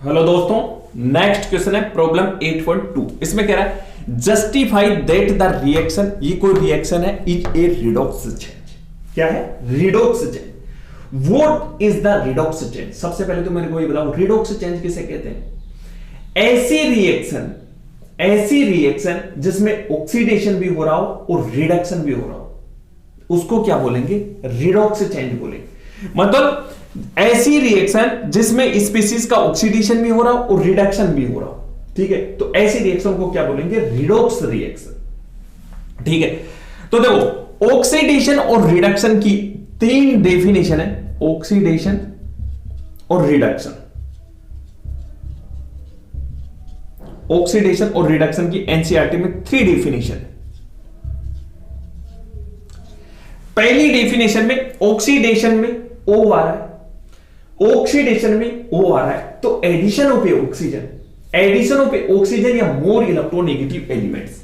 Hello दोस्तों, next question है problem 8.2। इसमें कह रहा है जस्टिफाई दैट द रिएक्शन, ये कोई रिएक्शन है, इज ए रिडॉक्स चेंज। क्या है? Redox change. What is the redox change? सबसे पहले तो मेरे को ये बताओ, रिडॉक्स चेंज किसे कहते हैं? ऐसी रिएक्शन जिसमें ऑक्सीडेशन भी हो रहा हो और रिडक्शन भी हो रहा हो, उसको क्या बोलेंगे? रिडॉक्स चेंज बोलेंगे। मतलब ऐसी रिएक्शन जिसमें स्पीशीज का ऑक्सीडेशन भी हो रहा हो और रिडक्शन भी हो रहा हो, ठीक है, तो ऐसी रिएक्शन को क्या बोलेंगे? Redox reaction. ठीक है, तो देखो ऑक्सीडेशन और रिडक्शन की तीन डेफिनेशन है। ऑक्सीडेशन और रिडक्शन, ऑक्सीडेशन और रिडक्शन की एनसीईआरटी में 3 डेफिनेशन है। पहली डेफिनेशन में ऑक्सीडेशन में O आ रहा है, ऑक्सीडेशन में O आ रहा है, तो addition of oxygen, addition of oxygen या मोर इलेक्ट्रोनेगेटिव एलिमेंट्स।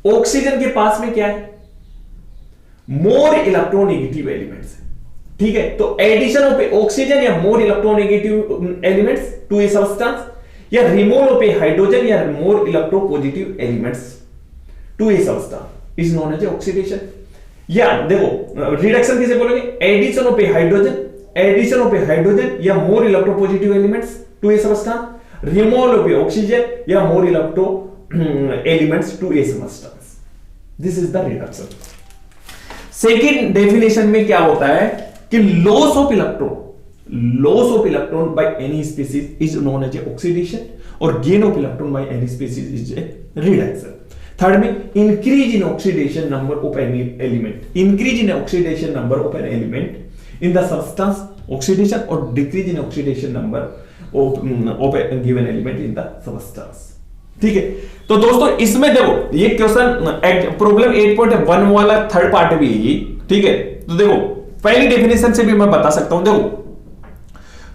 ऑक्सीजन के पास में क्या है? More electronegative elements. ठीक है, तो एडिशन ऑफ ऑक्सीजन या more electronegative elements to a substance, या रिमूवल ऑफ ए हाइड्रोजन या more electropositive elements to a substance is known as oxidation. या देखो रिडक्शन किसे बोलेंगे? Addition of a hydrogen, addition of a hydrogen या more electropositive elements to a substance, removal of a oxygen या more electro elements to a substance. This is the reduction. Second definition में क्या होता है कि loss of electron by any species is known as oxidation और gain of electron by any species is a reduction. Third में increase in oxidation number of any element, increase in oxidation number of an element in the substance, oxidation, और decrease in oxidation number of a given element in the substance. ठीक है, तो दोस्तों इसमें देखो ये question problem 8.1 वाला third part भी, ठीक है, तो देखो पहली डेफिनेशन से भी मैं बता सकता हूं। देखो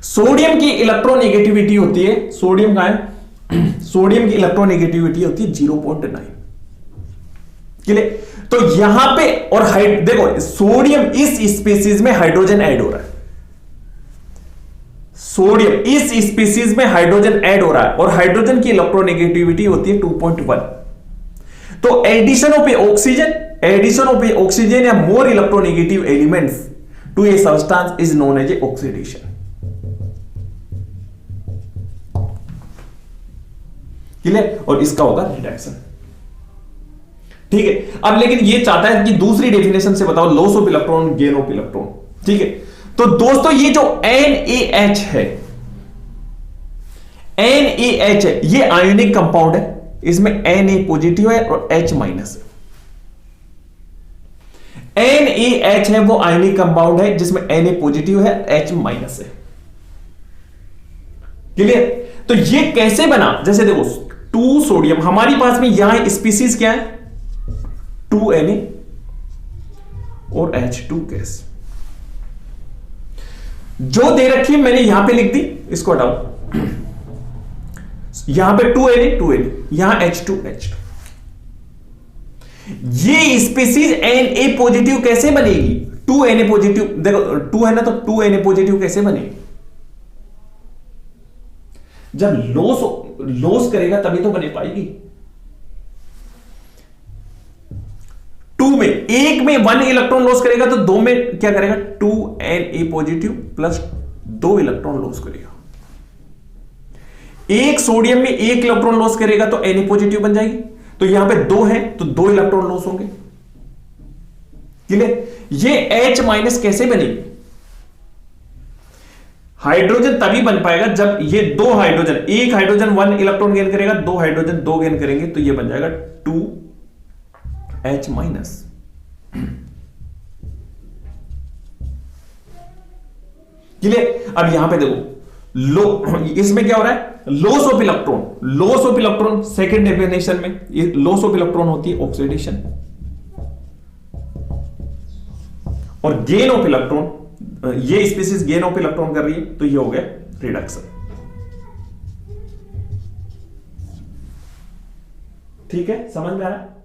सोडियम की इलेक्ट्रोनेगेटिविटी होती है, सोडियम का है, सोडियम की इलेक्ट्रोनेगेटिविटी होती है 0.9। तो यहां पे और देखो सोडियम इस स्पीशीज में हाइड्रोजन ऐड हो रहा है, सोडियम इस स्पीशीज में हाइड्रोजन ऐड हो रहा है और हाइड्रोजन की इलेक्ट्रोनेगेटिविटी होती है 2.1। तो addition of a oxygen, addition of a oxygen या more electronegative elements to a substance is known as a oxidation. Clear? और इसका होगा रिडक्शन। ठीक है, अब लेकिन ये चाहता है कि दूसरी डेफिनेशन से बताओ loss of electron, gain of electron. ठीक है, तो दोस्तों ये जो NaH है, NaH है, ये आयोनिक कंपाउंड है, इसमें Na पॉजिटिव है और H माइनस है। NaH है वो आयोनिक कंपाउंड है जिसमें Na पॉजिटिव है, H माइनस है। क्लियर? तो ये कैसे बना? जैसे देखो 2 सोडियम, हमारी पास में यहां स्पीशीज क्या है? 2Na और H2 गैस जो दे रखी है मैंने यहां पे लिख दी, इसको हटाओ। यहां पे 2Na, यहां H2। ये स्पीशीज Na पॉजिटिव कैसे बनेगी? 2Na पॉजिटिव, देखो 2 है ना, तो 2Na पॉजिटिव कैसे बनेगी? जब लॉस करेगा तभी तो बने पाएगी। 2 में, एक में 1 इलेक्ट्रॉन लॉस करेगा तो 2 में क्या करेगा? 2Na positive plus 2 electron loss करेगा। एक सोडियम में 1 इलेक्ट्रॉन लॉस करेगा तो Na पॉजिटिव बन जाएगी, तो यहां पे 2 है तो 2 इलेक्ट्रॉन लॉस होंगे। क्लियर? ये H माइनस कैसे बनेगी? हाइड्रोजन तभी बन पाएगा जब ये 2 हाइड्रोजन, एक हाइड्रोजन 1 इलेक्ट्रॉन गेन करेगा, 2 हाइड्रोजन 2 गेन करेंगे, तो ये बन जाएगा 2H माइनस। क्लियर? अब यहां पे देखो इसमें क्या हो रहा है? Loss of electron, loss of electron second definition में ये लॉस ऑफ इलेक्ट्रॉन होती है ऑक्सीडेशन, और गेन ऑफ इलेक्ट्रॉन, ये स्पीशीज गेन ऑफ इलेक्ट्रॉन कर रही है, तो ये हो गया रिडक्शन। ठीक है, समझ में आ रहा है?